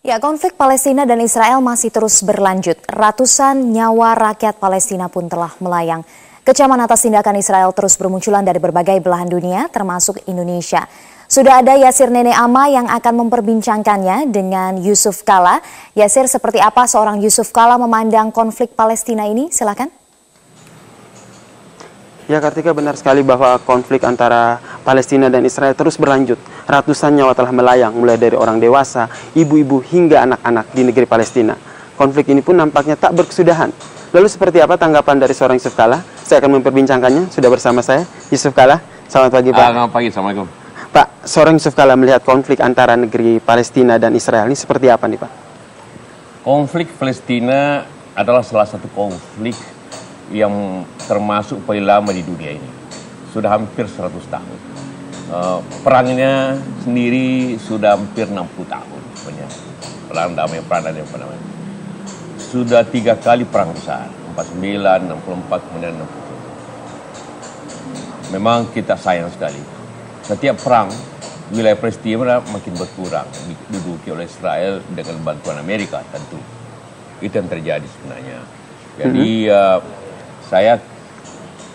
Ya, konflik Palestina dan Israel masih terus berlanjut. Ratusan nyawa rakyat Palestina pun telah melayang. Kecaman atas tindakan Israel terus bermunculan dari berbagai belahan dunia, termasuk Indonesia. Sudah ada Yasir Nene Ama yang akan memperbincangkannya dengan Yusuf Kala. Yasir, seperti apa seorang Yusuf Kala memandang konflik Palestina ini? Silakan. Ya, Kartika, benar sekali bahwa konflik antara Palestina dan Israel terus berlanjut. Ratusan nyawa telah melayang, mulai dari orang dewasa, ibu-ibu, hingga anak-anak di negeri Palestina. Konflik ini pun nampaknya tak berkesudahan. Lalu seperti apa tanggapan dari seorang Yusuf Kala? Saya akan memperbincangkannya. Sudah bersama saya, Yusuf Kala. Selamat pagi, Pak. Selamat pagi, Assalamualaikum. Pak, seorang Yusuf Kala melihat konflik antara negeri Palestina dan Israel ini seperti apa nih, Pak? Konflik Palestina adalah salah satu konflik yang termasuk paling lama di dunia ini. Sudah hampir 100 tahun. Perangnya sendiri sudah hampir 60 tahun. Perang damai, perang damai. Sudah 3 kali perang besar. 49, 64, kemudian 67. Memang kita sayang sekali. Setiap perang, wilayah Palestina makin berkurang. Diduduki oleh Israel dengan bantuan Amerika tentu. Itu yang terjadi sebenarnya. Jadi saya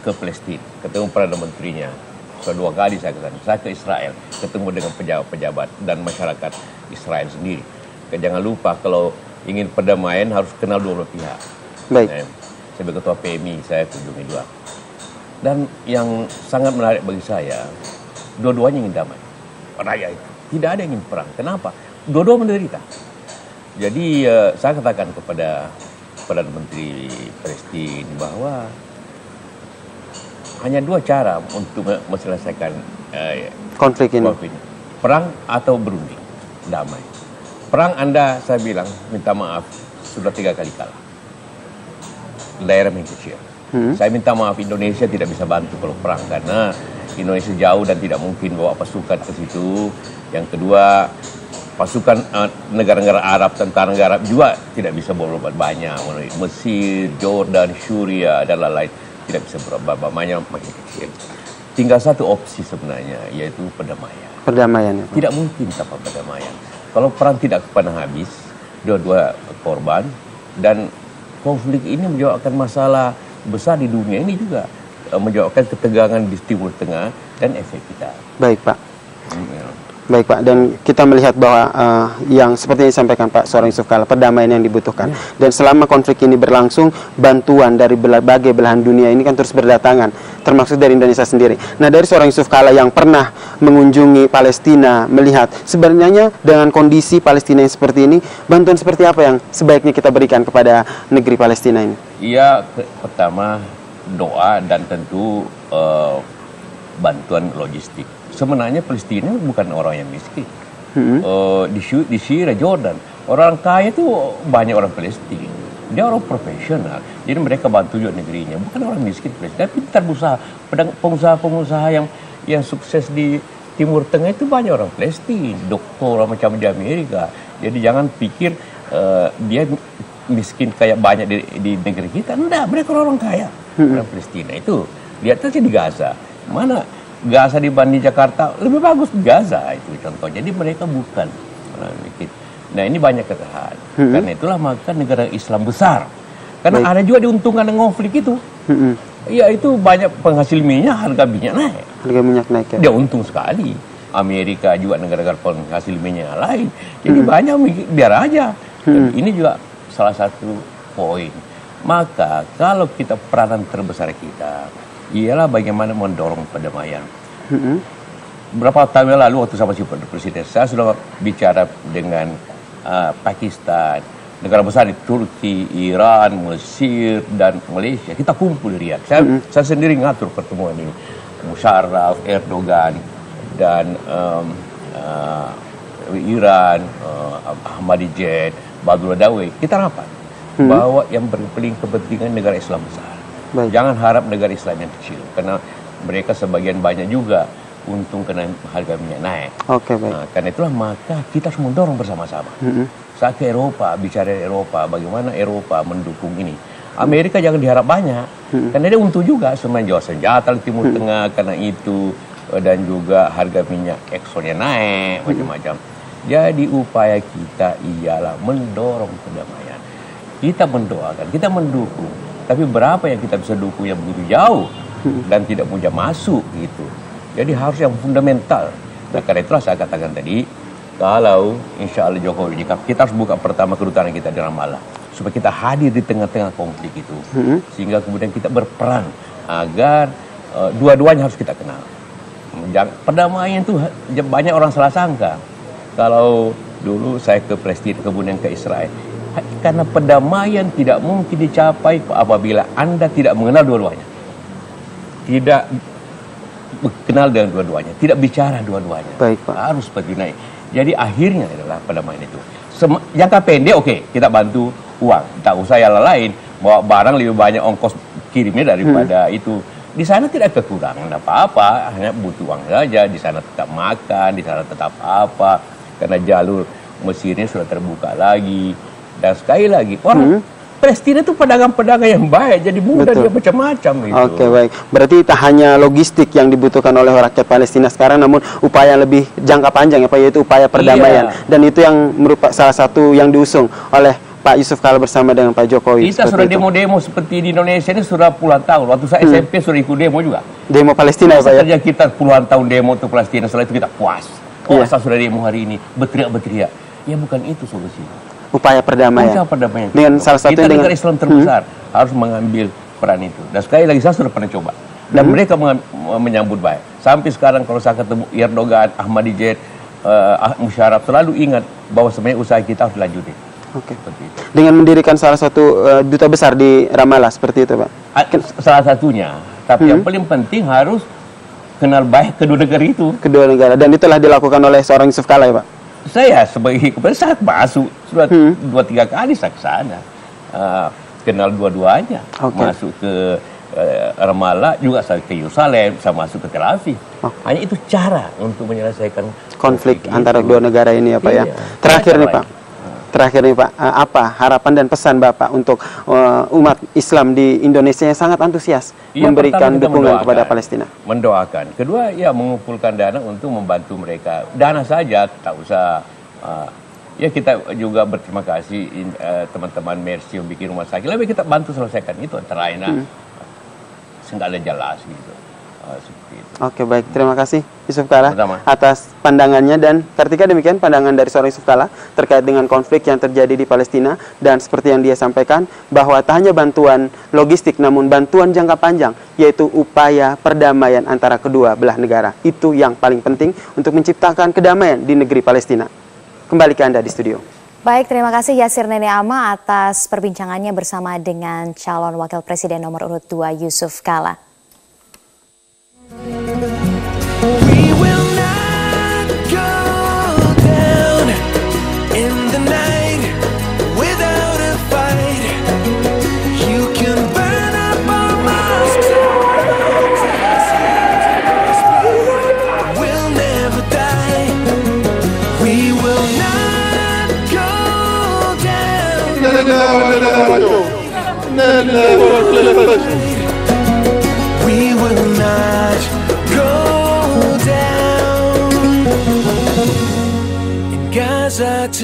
ke Palestina, ketemu Perdana Menterinya. Kedua kali saya ke sana. Saya ke Israel, ketemu dengan pejabat-pejabat dan masyarakat Israel sendiri. Jangan lupa kalau ingin perdamaian harus kenal dua belah pihak. Baik. Sebagai ketua PMI saya kunjungi dua. Dan yang sangat menarik bagi saya, dua-duanya ingin damai. Rakyat itu tidak ada yang ingin perang. Kenapa? Dua-dua menderita. Jadi saya katakan kepada Perdana Menteri Palestina bahwa hanya 2 cara untuk menyelesaikan konflik ini. Perang atau berunding, damai. Perang Anda, saya bilang, minta maaf, sudah 3 kali kalah. Daerah yang kecil. Saya minta maaf, Indonesia tidak bisa bantu kalau perang, karena Indonesia jauh dan tidak mungkin bawa pasukan ke situ. Yang kedua, pasukan negara-negara Arab, tentara negara Arab juga tidak bisa berbuat banyak. Mesir, Jordan, Syria, dan lain-lain tidak bisa berbuat banyak, makin kecil. Tinggal satu opsi sebenarnya, yaitu perdamaian. Perdamaian. Ya, Pak. Tidak mungkin tanpa perdamaian. Kalau perang tidak pernah habis, dua-dua korban, dan konflik ini menyebabkan masalah besar di dunia ini juga. Menyebabkan ketegangan di Timur Tengah dan efek kita. Baik, Pak. Baik, Pak, dan kita melihat bahwa yang seperti yang disampaikan Pak seorang Yusuf Kala, perdamaian yang dibutuhkan. Dan selama konflik ini berlangsung, bantuan dari berbagai belahan dunia ini kan terus berdatangan, termasuk dari Indonesia sendiri. Nah, dari seorang Yusuf Kala yang pernah mengunjungi Palestina, melihat sebenarnya dengan kondisi Palestina yang seperti ini, bantuan seperti apa yang sebaiknya kita berikan kepada negeri Palestina ini? Iya, pertama doa dan tentu bantuan logistik. Sebenarnya Palestina bukan orang yang miskin. Di Syria, Jordan, orang kaya itu banyak orang Palestina. Dia orang profesional. Jadi mereka bantu juga negerinya. Bukan orang miskin Palestina. Tapi pintar berusaha. Pengusaha-pengusaha yang sukses di Timur Tengah itu banyak orang Palestina. Doktor macam di Amerika. Jadi jangan pikir dia miskin kayak banyak di negeri kita. Enggak, mereka orang kaya. Orang Palestina itu. Lihat saja di Gaza. Mana Gaza dibanding Jakarta lebih bagus di Gaza itu contoh. Jadi mereka bukan orang miskin. Nah, ini banyak kesalahan. Karena itulah maka negara Islam besar. Karena ada juga diuntungkan dengan konflik itu. Ya, itu banyak penghasil minyak, harga minyak naik. Harga minyak naik ya. Dia untung sekali. Amerika juga negara-negara penghasil minyak lain. Jadi banyak biar aja. Dan ini juga salah satu poin. Maka kalau kita peranan terbesar kita ialah bagaimana mendorong perdamaian. Berapa tahun yang lalu waktu saya masih presiden, saya sudah bicara dengan Pakistan, negara besar di Turki, Iran, Mesir, dan Malaysia. Kita kumpul di Riyadh. Saya sendiri ngatur pertemuan ini. Musharraf, Erdogan, dan Iran, Ahmadinejad, Badrul Dawi. Kita rapat bahwa yang paling kepentingan negara Islam besar. Baik. Jangan harap negara Islam yang kecil, karena mereka sebagian banyak juga untung kena harga minyak naik. Oke, baik. Nah, karena itulah maka kita harus mendorong bersama-sama. Saya ke Eropa, bicara Eropa, bagaimana Eropa mendukung ini. Amerika jangan diharap banyak, karena dia untung juga sebenarnya jual senjata di Timur Tengah karena itu, dan juga harga minyak eksonnya naik macam-macam. Jadi upaya kita ialah mendorong perdamaian. Kita mendoakan, kita mendukung. Tapi berapa yang kita bisa dukung yang begitu jauh dan tidak punya masuk gitu. Jadi harus yang fundamental. Nah, karena itulah saya katakan tadi, kalau insya Allah Jokowi, kita harus buka pertama kedutaan kita di Ramallah. Supaya kita hadir di tengah-tengah konflik itu. Sehingga kemudian kita berperan agar dua-duanya harus kita kenal. Perdamaian itu banyak orang salah sangka. Kalau dulu saya ke Palestina, kemudian ke Israel. Karena perdamaian tidak mungkin dicapai apabila Anda tidak mengenal dua-duanya. Tidak kenal dengan dua-duanya. Tidak bicara dua-duanya. Baik, Pak. Harus begini. Jadi akhirnya adalah perdamaian itu. Jangka pendek, oke, kita bantu uang. Tak usah yang lain. Bawa barang lebih banyak ongkos kirimnya daripada itu. Di sana tidak kekurangan apa-apa. Hanya butuh uang saja. Di sana tetap makan. Di sana tetap apa. Karena jalur Mesirnya sudah terbuka lagi. Dan sekali lagi, orang Palestina itu pedagang-pedagang yang baik. Jadi mudah dia macam-macam gitu. Oke, baik. Berarti tak hanya logistik yang dibutuhkan oleh rakyat Palestina sekarang, namun upaya lebih jangka panjang ya Pak, yaitu upaya perdamaian. Iya. Dan itu yang merupakan salah satu yang diusung oleh Pak Yusuf Kala bersama dengan Pak Jokowi. Kita sudah demo-demo seperti di Indonesia ini sudah puluhan tahun. Waktu saya SMP sudah ikut demo juga. Demo Palestina ya Pak ya? Saja kita puluhan tahun demo untuk Palestina, setelah itu kita puas. Saya sudah demo hari ini, berteriak-berteriak. Ya bukan itu solusi. Upaya perdamaian. Upaya perdamaian. Dengan salah satu kita dengan negara Islam terbesar harus mengambil peran itu. Dan sekali lagi saya sudah pernah coba. Dan mereka menyambut baik. Sampai sekarang kalau saya ketemu Erdogan, Ahmadinejad, Musharraf, selalu ingat bahwa sebenarnya usaha kita harus dilanjutin. Oke. Dengan mendirikan salah satu duta besar di Ramallah seperti itu Pak? Salah satunya. Tapi yang paling penting harus kenal baik kedua negara itu. Kedua negara. Dan itulah dilakukan oleh seorang Yusuf Kala ya Pak? Saya sebagai kepala saat masuk sudah 2-3 kali saya ke sana. Kenal dua-duanya. Masuk ke Ramallah, juga saya ke Yerusalem, saya masuk ke Tel Aviv. Hanya itu cara untuk menyelesaikan konflik antara dua negara ini ya Pak ya. Terakhir nih Pak. Terakhir nih Pak, apa harapan dan pesan Bapak untuk umat Islam di Indonesia yang sangat antusias memberikan dukungan kepada Palestina? Mendoakan. Kedua, ya mengumpulkan dana untuk membantu mereka. Dana saja, tak usah. Ya kita juga berterima kasih teman-teman Mercy yang bikin rumah sakit. Lebih kita bantu selesaikan itu antara lain. Sehingga ada jelas gitu. Seperti itu. Oke, baik. Terima kasih Yusuf Kala atas pandangannya, dan Kartika demikian pandangan dari seorang Yusuf Kala terkait dengan konflik yang terjadi di Palestina. Dan seperti yang dia sampaikan bahwa tak hanya bantuan logistik namun bantuan jangka panjang, yaitu upaya perdamaian antara kedua belah negara. Itu yang paling penting untuk menciptakan kedamaian di negeri Palestina. Kembali ke Anda di studio. Baik, terima kasih Yasir Nene Ama atas perbincangannya bersama dengan calon wakil presiden nomor urut 2 Yusuf Kala. We will not go down in the night without a fight. You can burn up our minds. We'll never die. We will not go down.